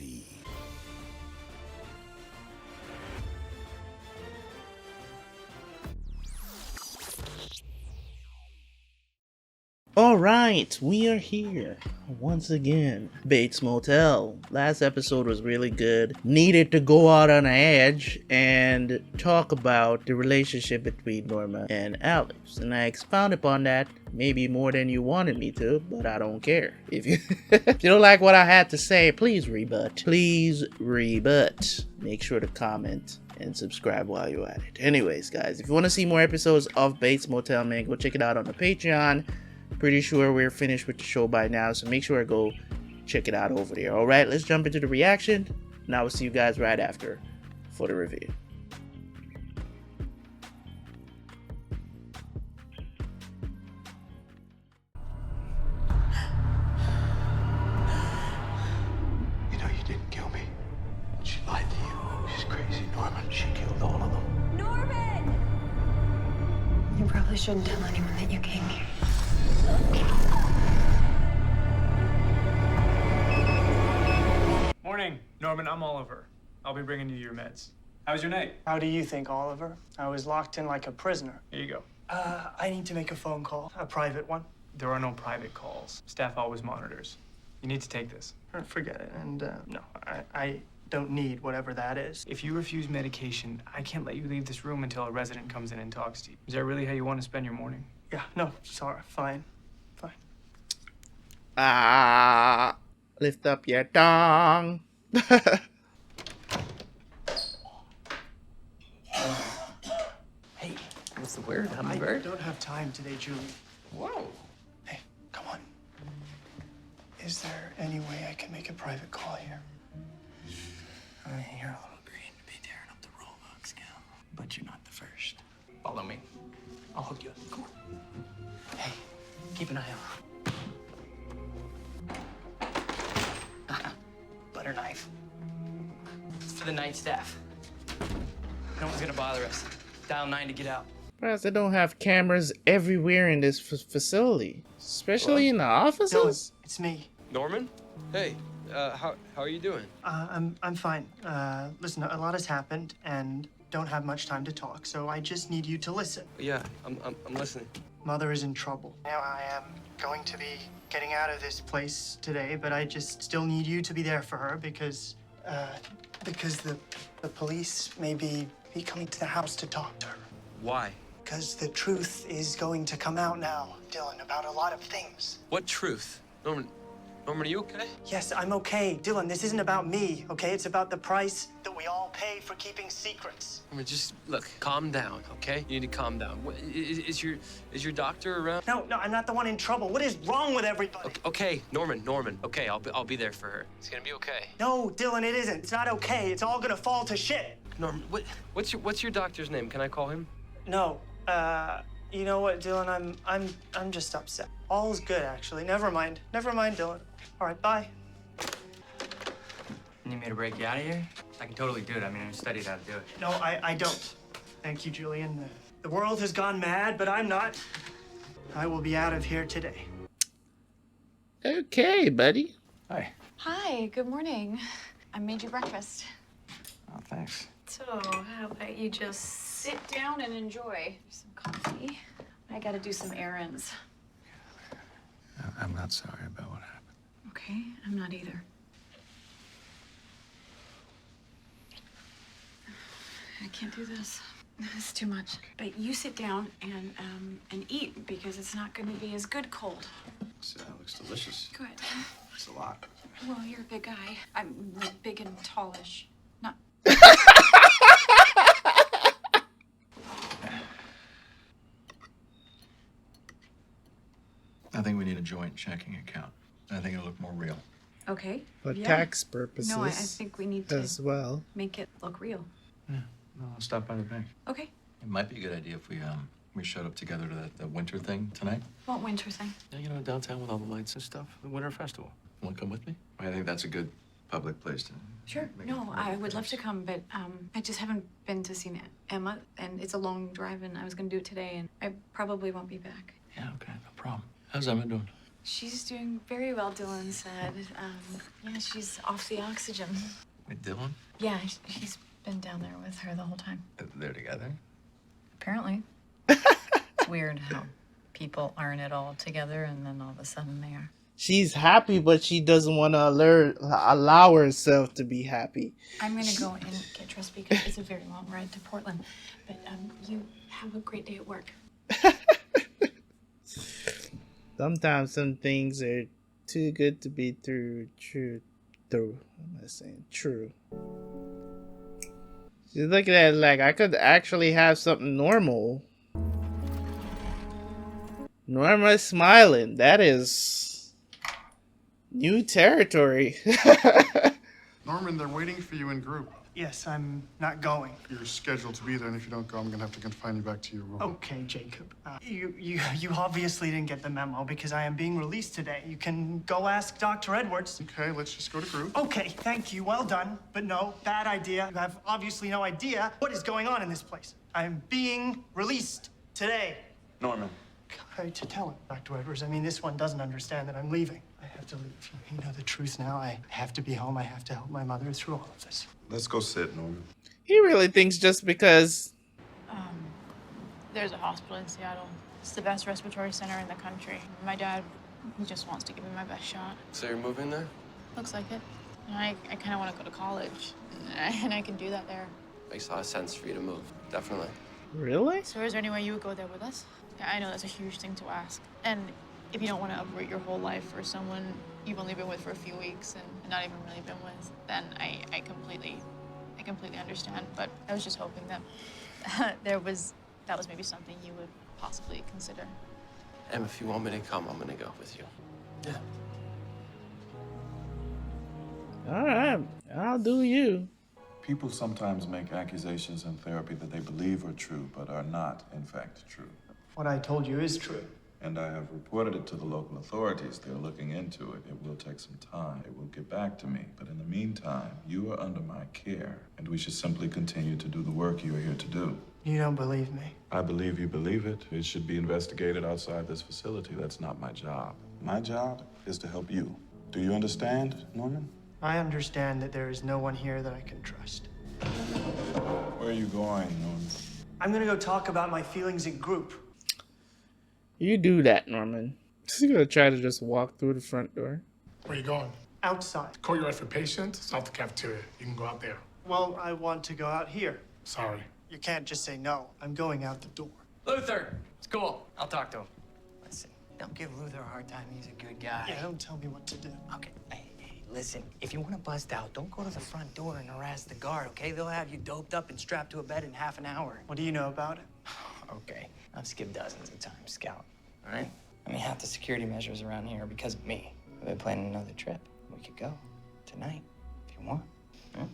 ready. Alright, we are here once again. Bates Motel. Last episode was really good. Needed to go out on an edge and talk about the relationship between Norma and Alex. And I expound upon that maybe more than you wanted me to, but I don't care. If you, if you don't like what I had to say, please rebut. Please rebut. Make sure to comment and subscribe while you're at it. Anyways, guys, if you want to see more episodes of Bates Motel, man, go check it out on the Patreon. Pretty sure we're finished with the show by now, so make sure to go check it out over there. Alright, let's jump into the reaction, and I will see you guys right after for the review. You know you didn't kill me. She lied to you. She's crazy, Norman. She killed all of them. Norman! You probably shouldn't tell anyone that you came here. Morning, Norman. I'm Oliver. I'll be bringing you your meds. How was your night? How do you think, Oliver? I was locked in like a prisoner. Here you go. I need to make a phone call, a private one. There are no private calls. Staff always monitors. You need to take this. Forget it, and no, I don't need whatever that is. If you refuse medication, I can't let you leave this room until a resident comes in and talks to you. Is that really how you want to spend your morning? Yeah, no, sorry, fine. Lift up your tongue. Hey, what's the word? I don't have time today, Julie. Whoa. Hey, come on. Is there any way I can make a private call here? You're a little green to be tearing up the Roblox gal, but you're not the first. Follow me. I'll hook you up. Come on. Hey, keep an eye out. Butter knife. It's for the night staff. No one's gonna bother us. Dial 9 to get out. Perhaps they don't have cameras everywhere in this facility, especially in the offices. Dylan, it's me. Norman? Hey, how are you doing? I'm fine. Listen, a lot has happened, and don't have much time to talk, so I just need you to listen. Yeah, I'm listening. Mother is in trouble. Now I am going to be getting out of this place today, but I just still need you to be there for her because the police may be coming to the house to talk to her. Why? Because the truth is going to come out now, Dylan, about a lot of things. What truth? Norman, are you okay? Yes, I'm okay. Dylan, this isn't about me, okay? It's about the price that we all pay for keeping secrets. I mean, just look, calm down, okay? You need to calm down. What, is your doctor around? No, I'm not the one in trouble. What is wrong with everybody? Okay, Norman. Okay, I'll be there for her. It's gonna be okay. No, Dylan, it isn't. It's not okay. It's all gonna fall to shit. Norman, what's your doctor's name? Can I call him? No, you know what, Dylan? I'm just upset. All's good, actually. Never mind, Dylan. All right, bye. You need me to break you out of here? I can totally do it. I mean, I studied how to do it. No, I don't. Thank you, Julian. The world has gone mad, but I'm not. I will be out of here today. Okay, buddy. Hi. Hi, good morning. I made you breakfast. Oh, thanks. So, how about you just sit down and enjoy some coffee? I gotta do some errands. I'm not sorry about what happened. Okay, I'm not either. I can't do this. This is too much. But you sit down and eat because it's not going to be as good cold. Looks delicious. Good. It's a lot. Well, you're a big guy. I'm like big and tallish. Not. I think we need a joint checking account. I think it'll look more real. Okay. For yeah. tax purposes. No, I think we need to as well. make it look real. Yeah. Well, I'll stop by the bank. Okay. It might be a good idea if we showed up together to the winter thing tonight. What winter thing? Yeah, you know, downtown with all the lights and stuff. The winter festival. Want to come with me? I think that's a good public place to. Sure. make No, it I would love to come, but I just haven't been to see Emma, and it's a long drive, and I was gonna do it today, and I probably won't be back. Yeah. Okay. No problem. How's Emma doing? She's doing very well, Dylan said. Yeah, she's off the oxygen. With Dylan? Yeah, he's been down there with her the whole time. They're together? Apparently. It's weird how people aren't at all together and then all of a sudden they are. She's happy, but she doesn't want to allow herself to be happy. I'm gonna go and get dressed because it's a very long ride to Portland. But you have a great day at work. Sometimes some things are too good to be true. What am I saying? True. She's looking at it like, I could actually have something normal. Norma's smiling. That is new territory. Norman, they're waiting for you in group. Yes, I'm not going. You're scheduled to be there, and if you don't go, I'm gonna have to confine you back to your room. Okay, Jacob. You obviously didn't get the memo because I am being released today. You can go ask Dr. Edwards. Okay, let's just go to group. Okay, thank you. Well done. But no, bad idea. You have obviously no idea what is going on in this place. I'm being released today. Norman. To tell him, Dr. Edwards. I mean, this one doesn't understand that I'm leaving. I have to leave. You know the truth now. I have to be home. I have to help my mother through all of this. Let's go sit, Norman. He really thinks just because... There's a hospital in Seattle. It's the best respiratory center in the country. My dad, he just wants to give me my best shot. So you're moving there? Looks like it. And I kind of want to go to college, and I can do that there. Makes a lot of sense for you to move. Definitely. Really? So is there any way you would go there with us? I know that's a huge thing to ask. And if you don't want to uproot your whole life for someone you've only been with for a few weeks and not even really been with, then I completely understand. But I was just hoping that that was maybe something you would possibly consider. And if you want me to come, I'm gonna go with you. Yeah. All right, I'll do you. People sometimes make accusations in therapy that they believe are true, but are not, in fact, true. What I told you is true. And I have reported it to the local authorities. They're looking into it. It will take some time. It will get back to me. But in the meantime, you are under my care, and we should simply continue to do the work you are here to do. You don't believe me. I believe you believe it. It should be investigated outside this facility. That's not my job. My job is to help you. Do you understand, Norman? I understand that there is no one here that I can trust. Where are you going, Norman? I'm gonna go talk about my feelings in group. You do that, Norman. He's gonna try to just walk through the front door. Where you going? Outside. Courtyard for patients. It's off the cafeteria. You can go out there. Well, I want to go out here. Sorry. You can't just say no. I'm going out the door. Luther, it's cool. I'll talk to him. Listen, don't give Luther a hard time. He's a good guy. Yeah, don't tell me what to do. Okay, hey, listen, if you want to bust out, don't go to the front door and harass the guard, okay? They'll have you doped up and strapped to a bed in half an hour. What do you know about it? Okay, I've skipped dozens of times, Scout. All right? I mean, half the security measures around here are because of me. I've been planning another trip. We could go tonight if you want. Huh?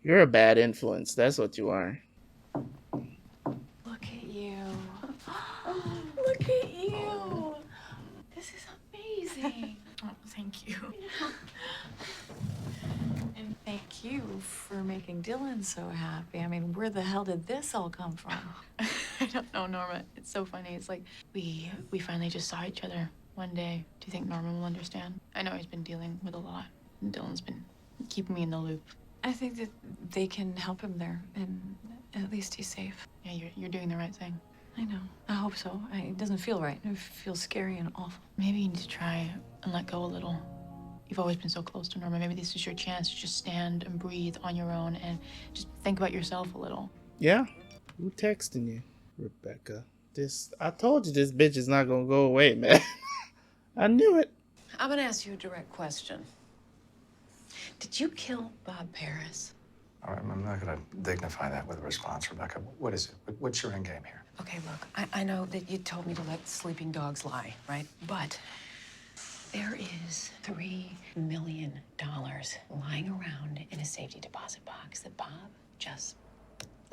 You're a bad influence. That's what you are. Look at you. Look at you. This is amazing. Oh, thank you. And thank you for making Dylan so happy. I mean, where the hell did this all come from? I don't know, Norma. It's so funny. It's like we finally just saw each other one day. Do you think Norma will understand? I know he's been dealing with a lot, and Dylan's been keeping me in the loop. I think that they can help him there, and at least he's safe. Yeah, you're doing the right thing. I know. I hope so. It doesn't feel right. It feels scary and awful. Maybe you need to try and let go a little. You've always been so close to Norma. Maybe this is your chance to just stand and breathe on your own and just think about yourself a little. Yeah? Who texting you, Rebecca? I told you this bitch is not gonna go away, man. I knew it. I'm gonna ask you a direct question. Did you kill Bob Paris? All right, I'm not gonna dignify that with a response, Rebecca. What is it? What's your end game here? Okay, look, I know that you told me to let sleeping dogs lie, right? But there is $3 million lying around in a safety deposit box that Bob just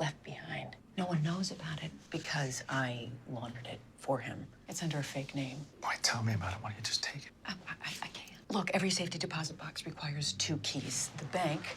left behind. No one knows about it because I laundered it for him. It's under a fake name. Why, tell me about it. Why don't you just take it? I can't. Look, every safety deposit box requires 2 keys. The bank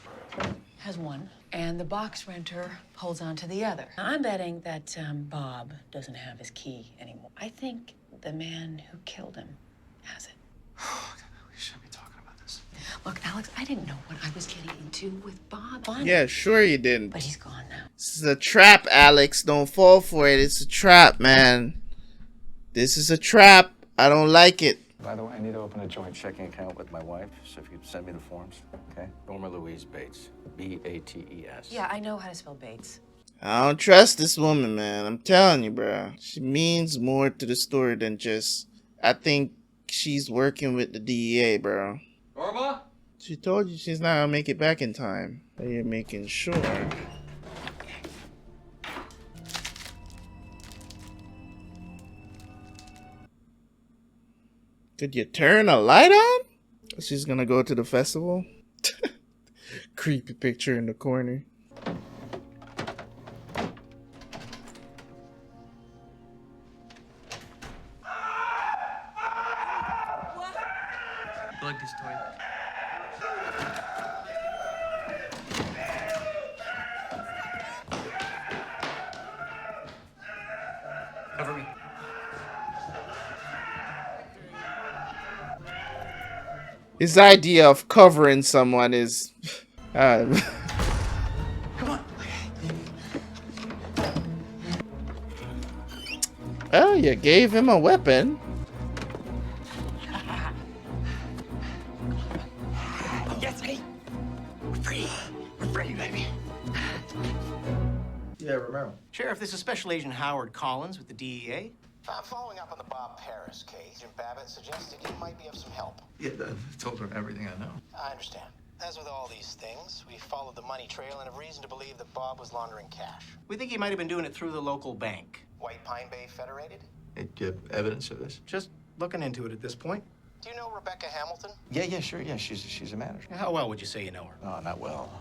has one, and the box renter holds on to the other. I'm betting that Bob doesn't have his key anymore. I think the man who killed him has it. We shouldn't be talking about this. Look, Alex, I didn't know what I was getting into with Bob. Bonnie. Yeah, sure you didn't. But he's gone now. This is a trap, Alex. Don't fall for it. It's a trap, man. This is a trap. I don't like it. By the way, I need to open a joint checking account with my wife, so if you could send me the forms, okay? Norma Louise Bates, B-A-T-E-S. Yeah, I know how to spell Bates. I don't trust this woman, man. I'm telling you, bro. She means more to the story than just... I think she's working with the DEA, bro. Norma? She told you she's not gonna make it back in time. But you're making sure. Could you turn a light on? She's gonna go to the festival. Creepy picture in the corner. Plug this toilet. Cover me. His idea of covering someone is... Come on. Oh, you gave him a weapon. Yes, honey. We're free. We're free, baby. Yeah, Romero. Sheriff, this is Special Agent Howard Collins with the DEA. I'm following up on the Bob Paris case. Agent Babbitt suggested you might be of some help. Yeah, I told her everything I know. I understand. As with all these things, we followed the money trail and have reason to believe that Bob was laundering cash. We think he might have been doing it through the local bank. White Pine Bay Federated? Hey, do you have evidence of this? Just looking into it at this point. Do you know Rebecca Hamilton? Yeah, sure. Yeah, she's a manager. How well would you say you know her? No, not well.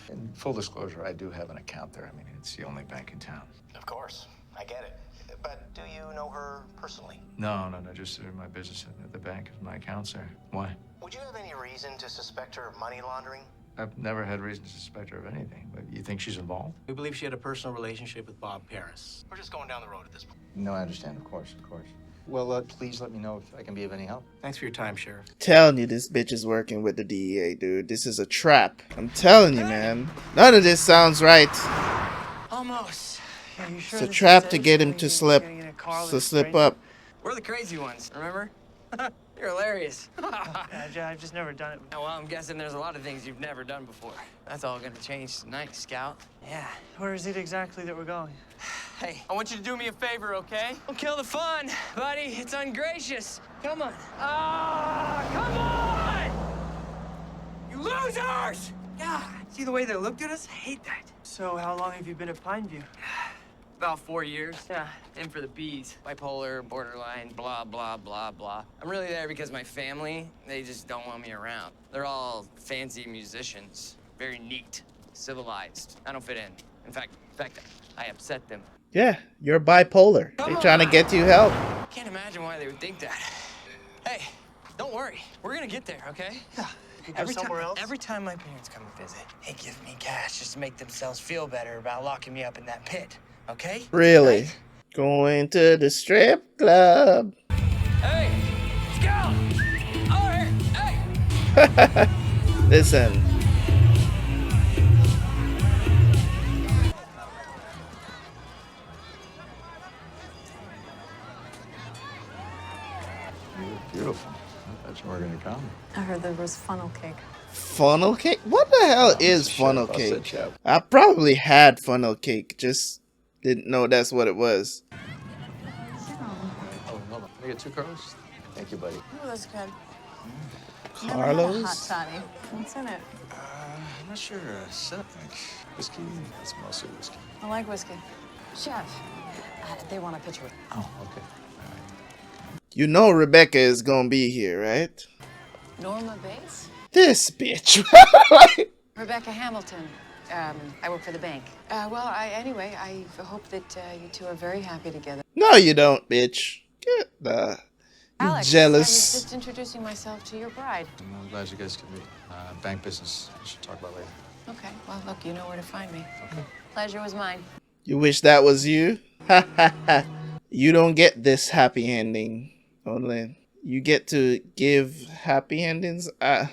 In full disclosure, I do have an account there. I mean, it's the only bank in town. Of course. I get it. But do you know her personally? No, just in my business at the bank is my accounts there. Why? Would you have any reason to suspect her of money laundering? I've never had reason to suspect her of anything, but you think she's involved? We believe she had a personal relationship with Bob Paris. We're just going down the road at this point. No, I understand. Of course. Well, please let me know if I can be of any help. Thanks for your time, Sheriff. Telling you, this bitch is working with the DEA, dude. This is a trap. I'm telling you, man. None of this sounds right. Almost. Yeah, you sure It's a this trap is to safe? get him Are to you slip. getting in a car with To a slip stranger? up. We're the crazy ones, remember? You're hilarious. I've just never done it. Well, I'm guessing there's a lot of things you've never done before. That's all gonna change tonight, Scout. Yeah. Where is it exactly that we're going? Hey, I want you to do me a favor, okay? Don't kill the fun, buddy. It's ungracious. Come on. Come on! You losers! God, see the way they looked at us? I hate that. So how long have you been at Pineview? About 4 years. Yeah, in for the bees. Bipolar, borderline, blah, blah, blah, blah. I'm really there because my family, they just don't want me around. They're all fancy musicians, very neat, civilized. I don't fit in. In fact, I upset them. Yeah, you're bipolar. They're trying to get you help. Can't imagine why they would think that. Hey, don't worry. We're gonna get there, okay? Yeah. Every time my parents come and visit, they give me cash just to make themselves feel better about locking me up in that pit. Okay? Really? Going to the strip club. Hey! Scout! Over here! Hey! Listen. You look beautiful. I thought you were going to come. I heard there was funnel cake. Funnel cake? What the hell is funnel cake? I probably had funnel cake, just didn't know that's what it was. Oh, hold on. Can I get 2 Carlos? Thank you, buddy. Oh, that's good. Carlos? Hot toddy. What's in it? I'm not sure. Cinnamon. Whiskey? It's mostly whiskey. I like whiskey. Chef, they want a picture with. Oh, okay. You know Rebecca is gonna be here, right? Norma Bates? This bitch. Rebecca Hamilton. I work for the bank. Anyway, I hope that you two are very happy together. No, you don't, bitch. Get the Alex, jealous. I was just introducing myself to your bride. I'm glad you guys can meet. Bank business. We should talk about later. Okay, well, look, you know where to find me. Okay. Pleasure was mine. You wish that was you? Ha ha ha. You don't get this happy ending. Only You get to give happy endings. I'm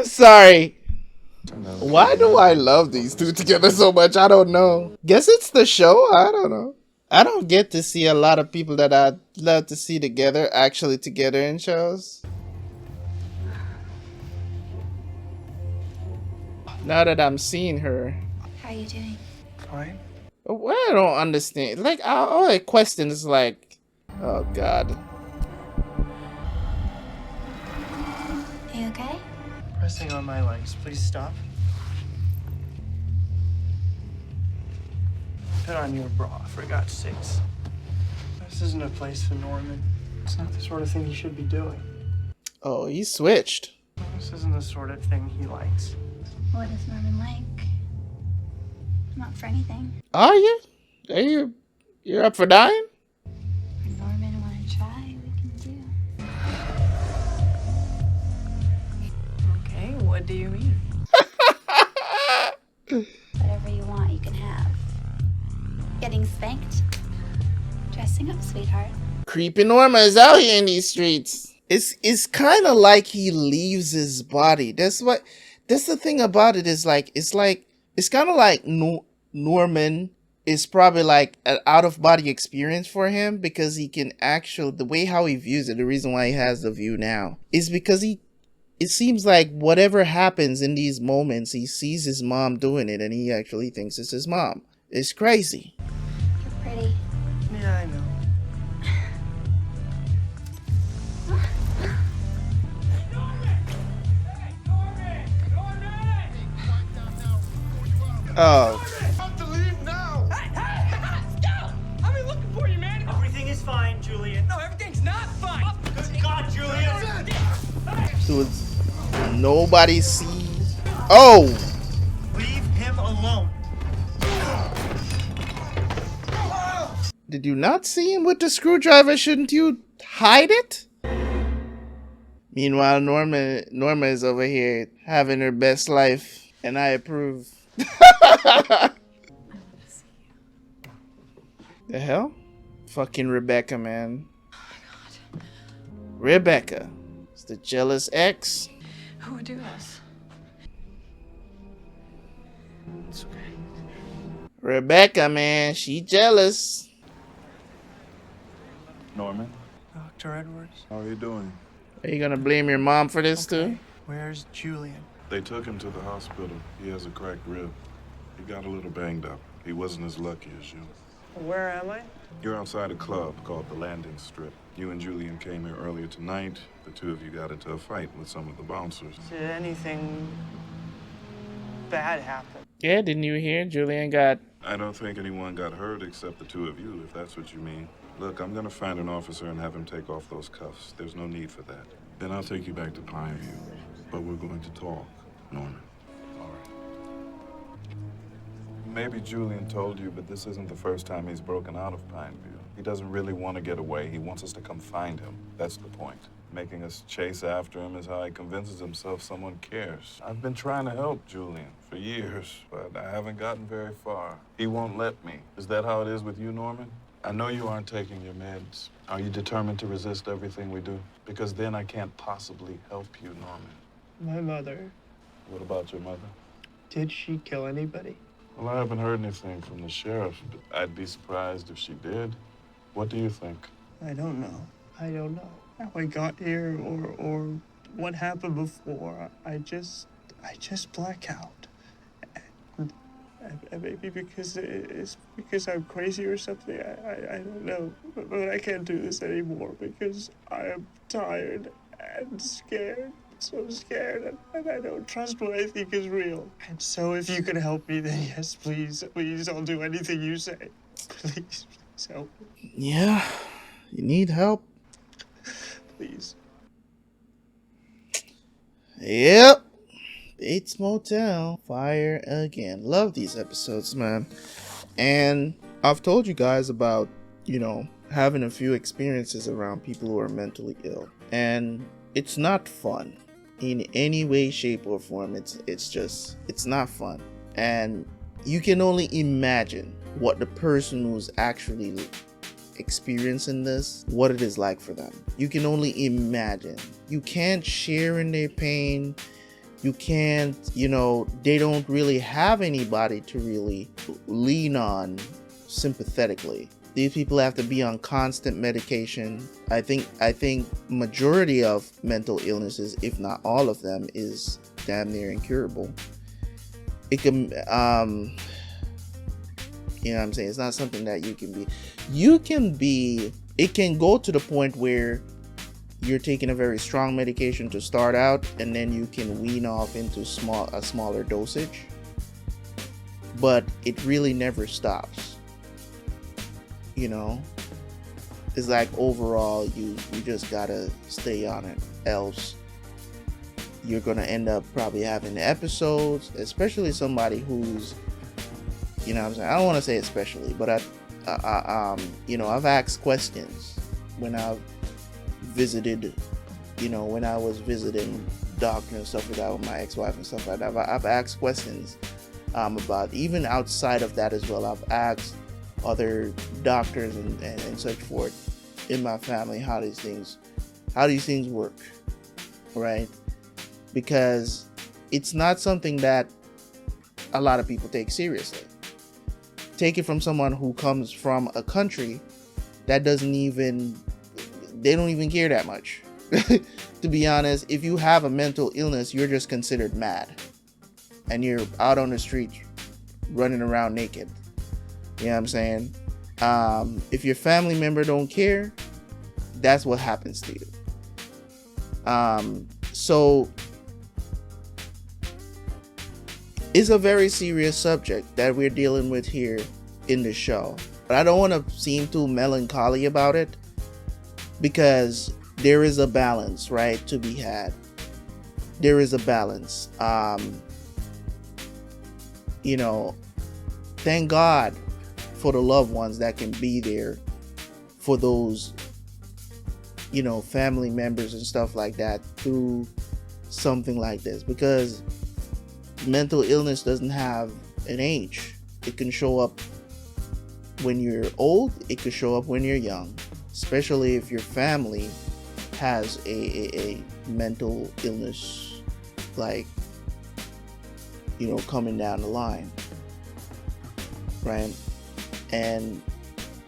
sorry. Why do I love these two together so much? I don't know. Guess it's the show. I don't know. I don't get to see a lot of people that I'd love to see together actually together in shows. Now that I'm seeing her. How are you doing? Fine. Well, I don't understand. Like, all the questions like, oh God. Are you okay? Pressing on my legs. Please stop. Put on your bra, for God's sakes. This isn't a place for Norman. It's not the sort of thing he should be doing. Oh, he switched. This isn't the sort of thing he likes. What does Norman like? Not for anything. Are you? You're up for dying? If Norman want to try, we can do. Okay, what do you mean? Whatever you want, you can have. Getting spanked? Dressing up, sweetheart. Creepy Norma is out here in these streets. It's kind of like he leaves his body. That's the thing about it is like it's kind of like Norman is probably like an out of body experience for him, because he can actually, the way how he views it, the reason why he has the view now is because it seems like whatever happens in these moments, he sees his mom doing it and he actually thinks it's his mom. It's crazy. You're pretty. Yeah, I know. Oh. Everything is fine, Julian. No, everything's not fine. Good God, Julian. So nobody sees. Oh. Leave him alone. Did you not see him with the screwdriver? Shouldn't you hide it? Meanwhile, Norma is over here having her best life, and I approve. The hell? Fucking Rebecca, man. Oh my God. Rebecca. It's the jealous ex. Who would do this? It's okay. Rebecca, man. She jealous. Norman, Dr. Edwards. how are you doing? Are you gonna blame your mom for this too? Where's Julian? They took him to the hospital. He has a cracked rib. He got a little banged up. He wasn't as lucky as you. Where am I? You're outside a club called the Landing Strip. You and Julian came here earlier tonight. The two of you got into a fight with some of the bouncers. Did anything bad happen? Yeah, didn't you hear? Julian got... I don't think anyone got hurt except the two of you, if that's what you mean. Look, I'm gonna find an officer and have him take off those cuffs. There's no need for that. Then I'll take you back to Pineview. But we're going to talk, Norman. All right. Maybe Julian told you, but this isn't the first time he's broken out of Pineview. He doesn't really want to get away. He wants us to come find him. That's the point. Making us chase after him is how he convinces himself someone cares. I've been trying to help Julian for years, but I haven't gotten very far. He won't let me. Is that how it is with you, Norman? I know you aren't taking your meds. Are you determined to resist everything we do? Because then I can't possibly help you, Norman. My mother. What about your mother? Did she kill anybody? Well, I haven't heard anything from the sheriff, but I'd be surprised if she did. What do you think? I don't know. I don't know how I got here or what happened before. I just black out. And maybe because it's because I'm crazy or something. I don't know. But I can't do this anymore because I am tired and scared. So scared, and I don't trust what I think is real. And so if you can help me, then yes, please, please, I'll do anything you say. Please help me. Yeah, you need help. Please. Yep. Bates Motel. Fire again. Love these episodes, man. And I've told you guys about, having a few experiences around people who are mentally ill. And it's not fun. In any way, shape, or form, it's not fun. And you can only imagine what the person who's actually experiencing this, what it is like for them. You can only imagine. You can't share in their pain. You can't, they don't really have anybody to really lean on sympathetically. These people have to be on constant medication. I think majority of mental illnesses, if not all of them, is damn near incurable. It can, you know what I'm saying? It's not something that it can go to the point where you're taking a very strong medication to start out, and then you can wean off into a smaller dosage. But it really never stops. It's like overall you just gotta stay on it, else you're gonna end up probably having episodes, especially somebody who's, what I'm saying, I don't want to say especially, but I've asked questions when I've visited, when I was visiting doctors and stuff like that with my ex-wife and stuff like that. I've asked questions about, even outside of that as well. I've asked other doctors and such forth in my family how these things work, right? Because it's not something that a lot of people take seriously. Take it from someone who comes from a country that they don't even care that much. To be honest, if you have a mental illness, you're just considered mad, and you're out on the street running around naked. You know what I'm saying? If your family member don't care, that's what happens to you. So it's a very serious subject that we're dealing with here in the show. But I don't want to seem too melancholy about it, because there is a balance, right, to be had. There is a balance. Thank God for the loved ones that can be there for those, family members and stuff like that through something like this, because mental illness doesn't have an age. It can show up when you're old, it could show up when you're young, especially if your family has a mental illness, like, coming down the line, right? And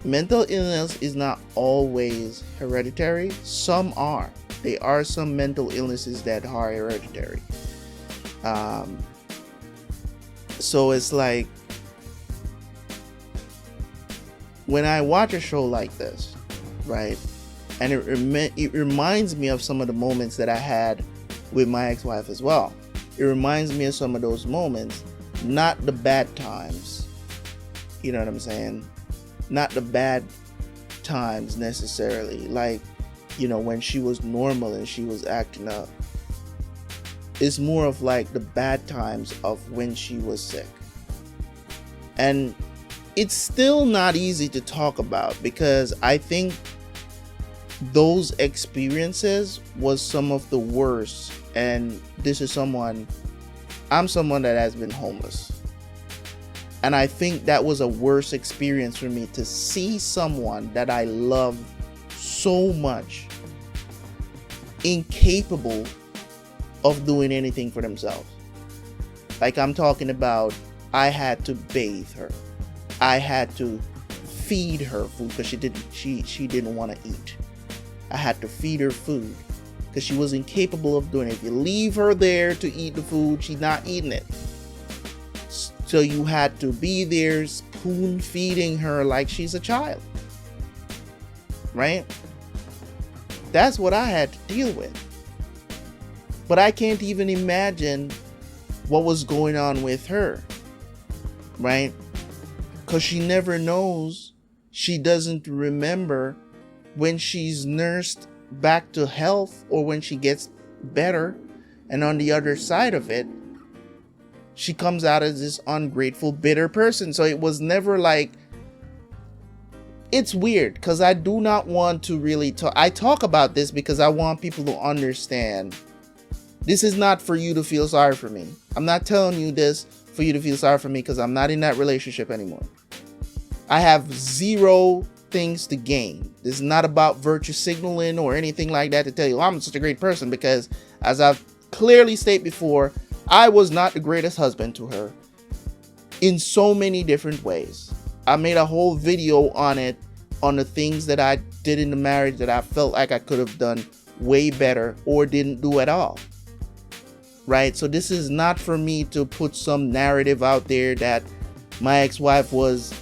mental illness is not always hereditary. Some are. There are some mental illnesses that are hereditary. So it's like, when I watch a show like this, right, and it reminds me of some of the moments that I had with my ex-wife as well. It reminds me of some of those moments, not the bad times. You know what I'm saying? Not the bad times necessarily. Like, when she was normal and she was acting up. It's more of like the bad times of when she was sick. And it's still not easy to talk about, because I think those experiences was some of the worst. And I'm someone that has been homeless. And I think that was a worse experience for me, to see someone that I love so much incapable of doing anything for themselves. Like, I'm talking about, I had to bathe her. I had to feed her food because she didn't want to eat. I had to feed her food because she was incapable of doing it. If you leave her there to eat the food, she's not eating it. So you had to be there spoon feeding her like she's a child. Right? That's what I had to deal with. But I can't even imagine what was going on with her. Right? Because she never knows. She doesn't remember when she's nursed back to health or when she gets better. And on the other side of it, she comes out as this ungrateful, bitter person. So it was never like, it's weird, because I do not want to really talk. I talk about this because I want people to understand this is not for you to feel sorry for me. I'm not telling you this for you to feel sorry for me, because I'm not in that relationship anymore. I have zero things to gain. This is not about virtue signaling or anything like that to tell you I'm such a great person, because as I've clearly stated before, I was not the greatest husband to her in so many different ways. I made a whole video on it, on the things that I did in the marriage that I felt like I could have done way better or didn't do at all. Right? So this is not for me to put some narrative out there that my ex-wife was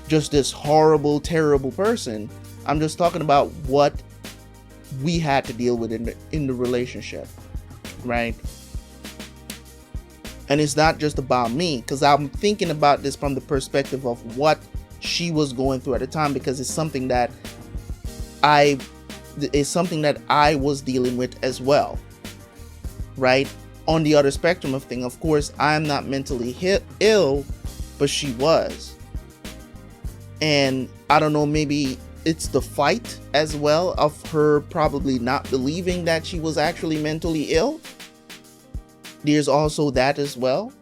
just this horrible, terrible person. I'm just talking about what we had to deal with in the relationship, right? And it's not just about me, because I'm thinking about this from the perspective of what she was going through at the time, because it's something that I was dealing with as well, right? On the other spectrum of thing, of course, I'm not mentally ill, but she was. And I don't know, maybe it's the fight as well of her probably not believing that she was actually mentally ill. There's also that as well.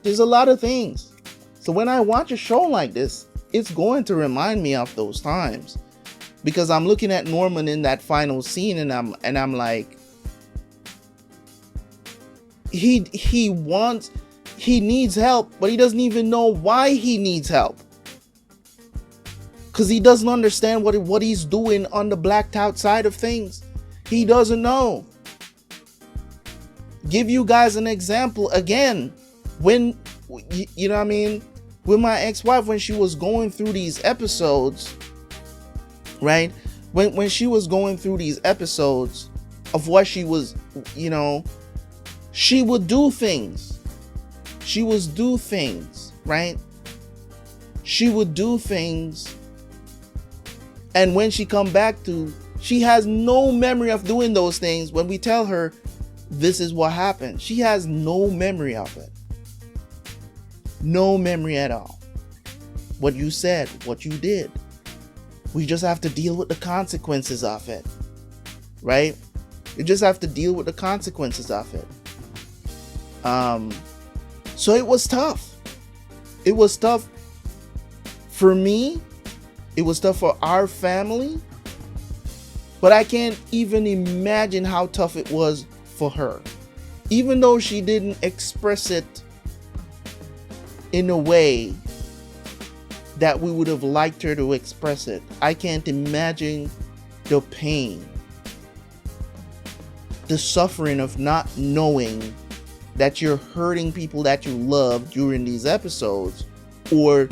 There's a lot of things. So when I watch a show like this, it's going to remind me of those times, because I'm looking at Norman in that final scene, and I'm like, he needs help, but he doesn't even know why he needs help, because he doesn't understand what he's doing on the blacked out side of things. He doesn't know. Give you guys an example again. When, you know what I mean, with my ex-wife, when she was going through these episodes, right? When she was going through these episodes of what she was, you know, she would do things. She would do things, right? She would do things. And when she come back to, she has no memory of doing those things. When we tell her, this is what happened, she has no memory of it. No memory at all. What you said, what you did. We just have to deal with the consequences of it. Right? You just have to deal with the consequences of it. So it was tough. It was tough for me. It was tough for our family. But I can't even imagine how tough it was for her. Even though she didn't express it in a way that we would have liked her to express it, I can't imagine the pain, the suffering of not knowing that you're hurting people that you love during these episodes, or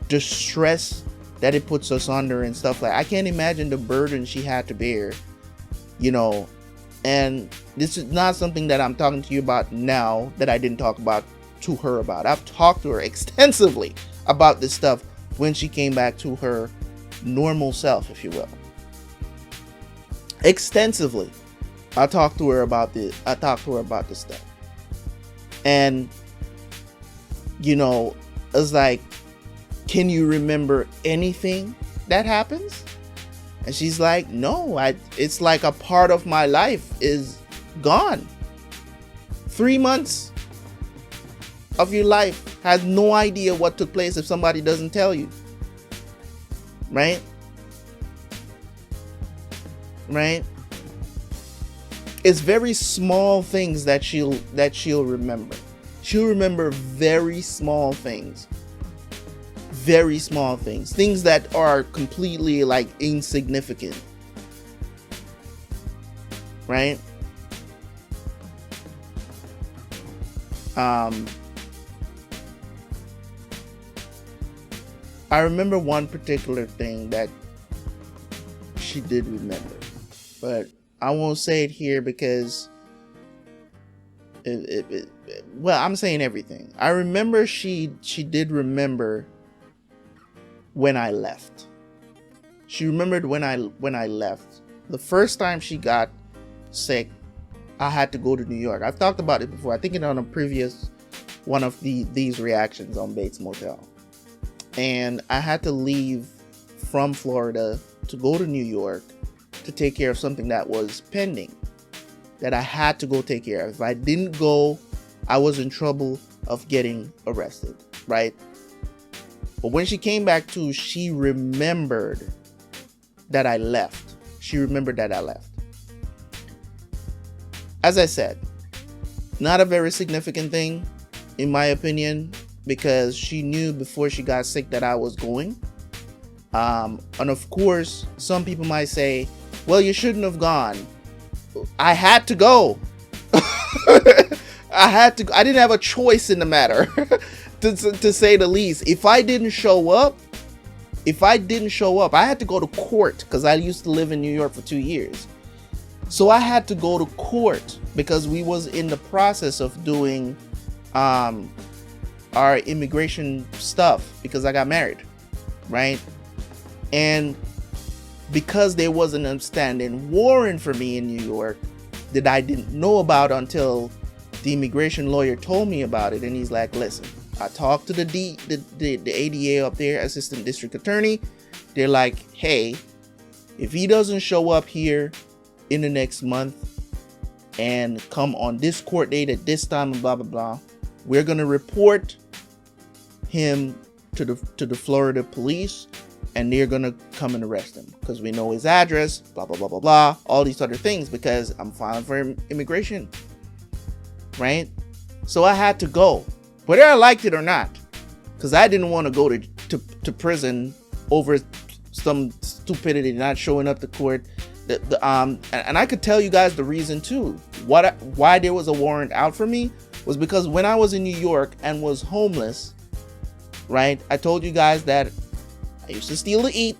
the stress that it puts us under and stuff like. I can't imagine the burden she had to bear, you know. And this is not something that I'm talking to you about now that I didn't talk about to her about. I've talked to her extensively about this stuff when she came back to her normal self, if you will. Extensively. I talked to her about this stuff. And, you know, it's like, can you remember anything that happens? And she's like, no, it's like a part of my life is gone. 3 months of your life has no idea what took place if somebody doesn't tell you. Right? Right? It's very small things that she'll remember. She'll remember very small things. Very small things. Things that are completely like insignificant. Right? I remember one particular thing that she did remember, but I won't say it here because well, I'm saying everything. I remember she did remember when I left. She remembered when I left. The first time she got sick, I had to go to New York. I've talked about it before. I think it on a previous one of these reactions on Bates Motel. And I had to leave from Florida to go to New York to take care of something that was pending, that I had to go take care of. If I didn't go, I was in trouble of getting arrested, right? But when she came back to, she remembered that I left. She remembered that I left. As I said, not a very significant thing, in my opinion, because she knew before she got sick that I was going. And of course, some people might say, well, you shouldn't have gone. I had to go. I didn't have a choice in the matter, to say the least. If I didn't show up, I had to go to court, because I used to live in New York for 2 years. So I had to go to court because we was in the process of doing our immigration stuff, because I got married, right? And because there was an outstanding warrant for me in New York that I didn't know about until the immigration lawyer told me about it. And he's like, listen, I talked to the ADA up there, assistant district attorney. They're like, hey, if he doesn't show up here in the next month and come on this court date at this time and blah, blah, blah, we're going to report him to the Florida police, and they're going to come and arrest him because we know his address, blah, blah, blah, blah, blah, all these other things, because I'm filing for immigration, right? So I had to go, whether I liked it or not, because I didn't want to go to prison over some stupidity, not showing up to court. And I could tell you guys the reason too. Why there was a warrant out for me was because when I was in New York and was homeless, right? I told you guys that I used to steal to eat,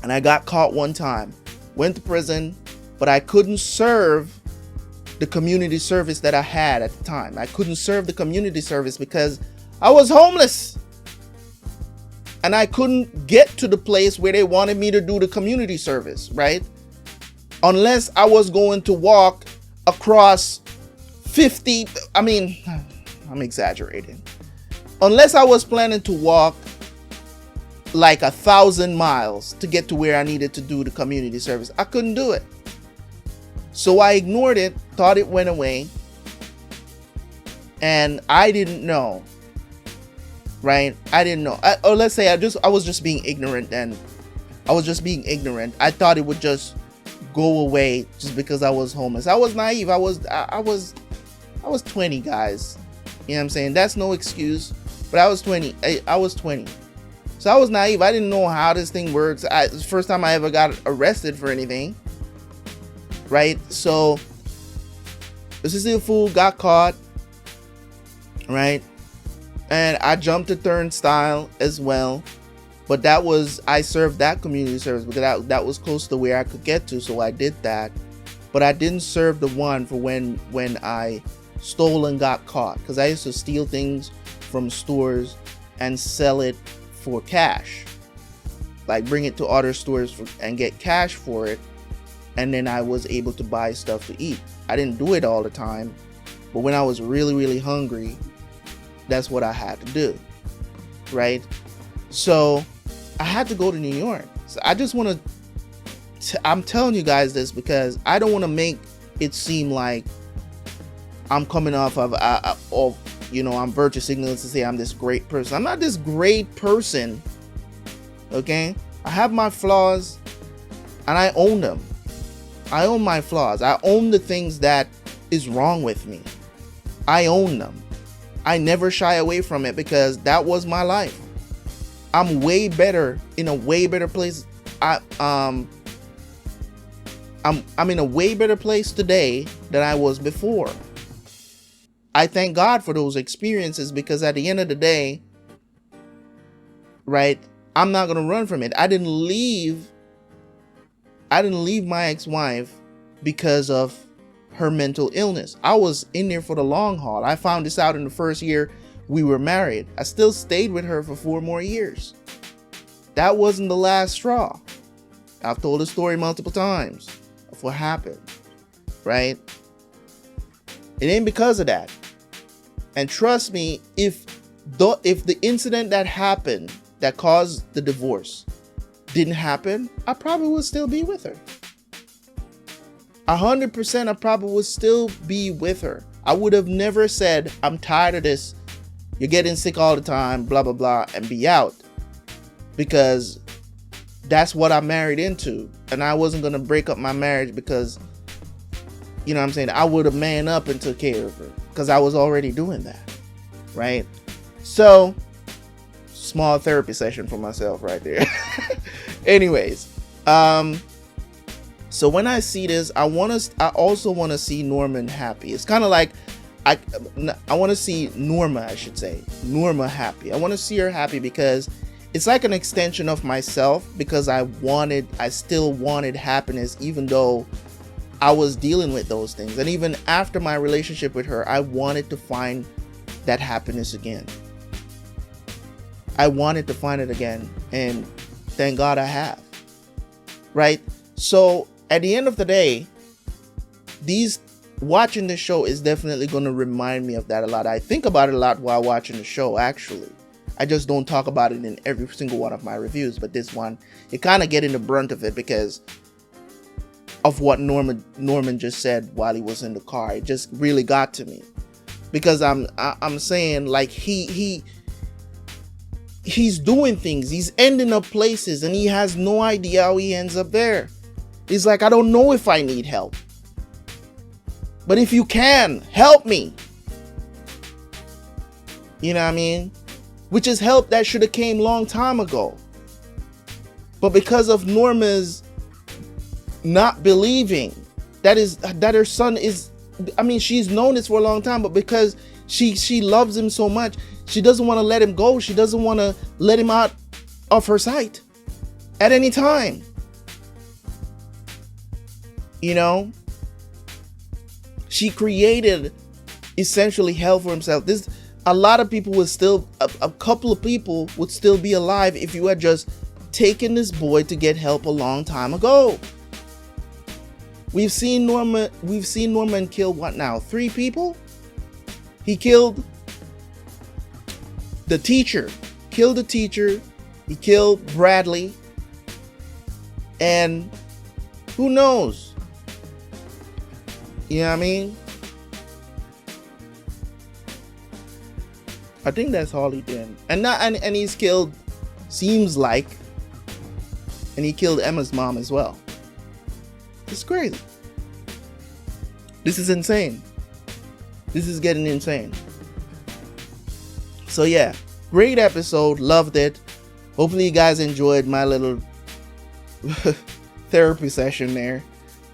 and I got caught one time, went to prison, but I couldn't serve the community service that I had at the time. I couldn't serve the community service because I was homeless. And I couldn't get to the place where they wanted me to do the community service, right? Unless I was going to walk across 50, I'm exaggerating. Unless I was planning to walk like 1,000 miles to get to where I needed to do the community service, I couldn't do it. So I ignored it, thought it went away, and I didn't know. Right? I didn't know. Or let's say I was just being ignorant then. I was just being ignorant. I thought it would just go away just because I was homeless. I was naive. I was 20, guys. You know what I'm saying? That's no excuse. But I was 20. I was 20. So I was naive. I didn't know how this thing works. It's the first time I ever got arrested for anything. Right? So this is the fool, got caught. Right? And I jumped the turnstile as well, but I served that community service because that was close to where I could get to, so I did that. But I didn't serve the one for when I stole and got caught, because I used to steal things from stores and sell it for cash, like bring it to other stores and get cash for it, and then I was able to buy stuff to eat. I didn't do it all the time, but when I was really, really hungry, that's what I had to do, right? So I had to go to New York. So I just want to, I'm telling you guys this because I don't want to make it seem like I'm coming off of, I'm virtue signaling to say I'm this great person. I'm not this great person, okay? I have my flaws and I own them. I own my flaws. I own the things that is wrong with me. I own them. I never shy away from it because that was my life. I'm way better, in a way better place. I'm in a way better place today than I was before. I thank God for those experiences because at the end of the day, right, I'm not going to run from it. I didn't leave my ex-wife because of her mental illness. I was in there for the long haul. I found this out in the first year we were married. I still stayed with her for 4 more years. That wasn't the last straw. I've told the story multiple times of what happened, right? It ain't because of that. And trust me, if the incident that happened that caused the divorce didn't happen, I probably would still be with her. 100% I probably would still be with her. I would have never said, I'm tired of this. you're getting sick all the time, blah, blah, blah, and be out. Because that's what I married into. And I wasn't going to break up my marriage because, you know what I'm saying, I would have man up and took care of her. Because I was already doing that. Right? So, small therapy session for myself right there. Anyways, so when I see this, I also want to see Norman happy. It's kind of like I want to see Norma, I should say, Norma happy. I want to see her happy because it's like an extension of myself, because I still wanted happiness, even though I was dealing with those things. And even after my relationship with her, I wanted to find that happiness again. I wanted to find it again, and thank God I have. Right? So at the end of the day, watching this show is definitely going to remind me of that a lot. I think about it a lot while watching the show, actually. I just don't talk about it in every single one of my reviews, but this one, it kind of getting the brunt of it because of what Norman just said while he was in the car. It just really got to me, because I'm saying, like, he's doing things, he's ending up places, and he has no idea how he ends up there. He's like, I don't know if I need help, but if you can help me, you know what I mean? Which is help that should have came long time ago. But because of Norma's not believing that her son is, I mean, she's known this for a long time, but because she loves him so much, she doesn't want to let him go. She doesn't want to let him out of her sight at any time. You know? She created essentially hell for himself. A lot of people would still, a couple of people would still be alive if you had just taken this boy to get help a long time ago. We've seen Norman kill what now? 3 people? He killed the teacher. He killed Bradley. And who knows? You know what I mean? I think that's all he did. And he's killed, seems like, and he killed Emma's mom as well. It's crazy. This is insane. This is getting insane. So yeah, great episode. Loved it. Hopefully you guys enjoyed my little therapy session there.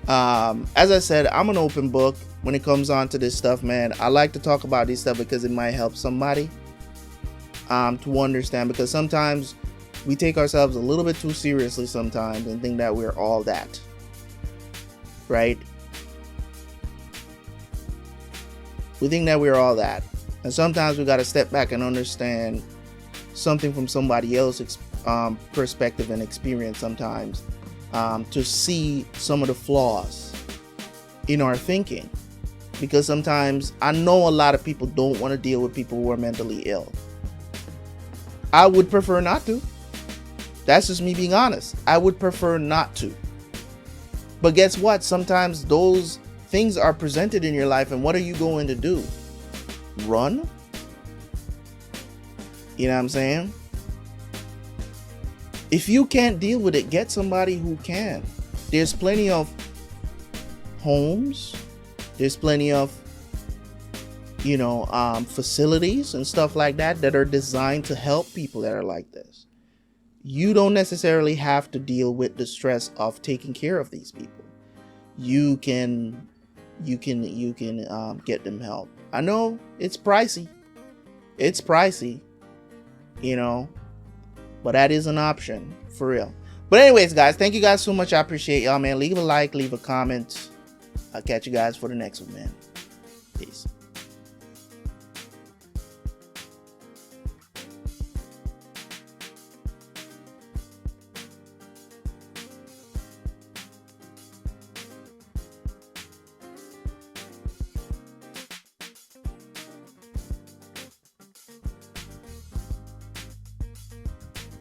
As I said, I'm an open book when it comes on to this stuff, man. I like to talk about this stuff because it might help somebody to understand, because sometimes we take ourselves a little bit too seriously sometimes and think that we're all that, right? We think that we're all that, and sometimes we got to step back and understand something from somebody else's perspective and experience sometimes, to see some of the flaws in our thinking, because sometimes I know a lot of people don't want to deal with people who are mentally ill. I would prefer not to. That's just me being honest. I would prefer not to. But guess what? Sometimes those things are presented in your life, and what are you going to do? Run? You know what I'm saying? If you can't deal with it, get somebody who can. There's plenty of homes. There's plenty of, facilities and stuff like that are designed to help people that are like this. You don't necessarily have to deal with the stress of taking care of these people. You can get them help. I know it's pricey. But that is an option, for real. But anyways, guys, thank you guys so much. I appreciate y'all, man. Leave a like, leave a comment. I'll catch you guys for the next one, man. Peace.